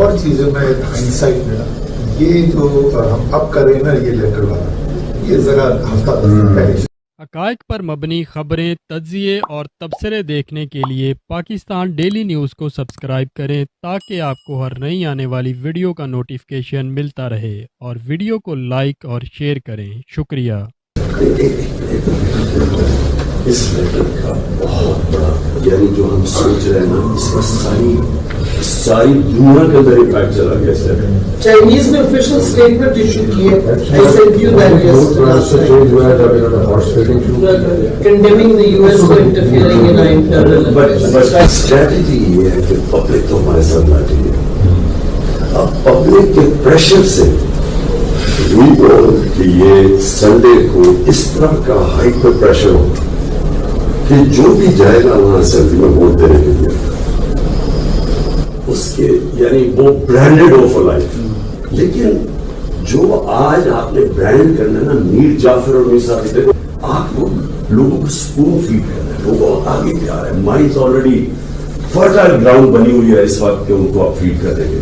اور چیزوں میں انسائٹ ملا. یہ جو ہم اب کر رہے ہیں نا یہ لیٹر والا یہ ذرا ہفتہ پہلے. حقائق پر مبنی خبریں، تجزیے اور تبصرے دیکھنے کے لیے پاکستان ڈیلی نیوز کو سبسکرائب کریں تاکہ آپ کو ہر نئی آنے والی ویڈیو کا نوٹیفیکیشن ملتا رہے، اور ویڈیو کو لائک اور شیئر کریں. شکریہ. اس لیٹر کا بہت بڑا یعنی جو ہم سوچ رہے ہیں نا اس کا ساری دنیا کے اندر امپیکٹ چلا گیا. اس لیٹر چائنیز نے آفیشیل اسٹیٹمنٹ ایشو کی ہے condemning the U S for interfering in internal but strategy یہ ہے کہ پبلک تو ہمارے ساتھ بیٹھی ہے. اب پبلک کے پریشر سے کہ یہ سنڈے کو اس طرح کا ہائپر پریشر ہو کہ جو بھی جائے گا وہاں اسمبلی میں ووٹ دینے کے لیے اس کے یعنی وہ برانڈیڈ ہو فار لائف. لیکن جو آج آپ نے برانڈ کرنا ہے نا میر جعفر اور میر صاحب دیکھو آپ لوگوں کو سپون فیڈ کرنا ہے. لوگوں آگے بھی آ رہے ہیں. مائنڈز آلریڈی فرٹائل گراؤنڈ بنی ہوئی ہے اس وقت کہ ان کو آپ فیڈ کر دیں گے.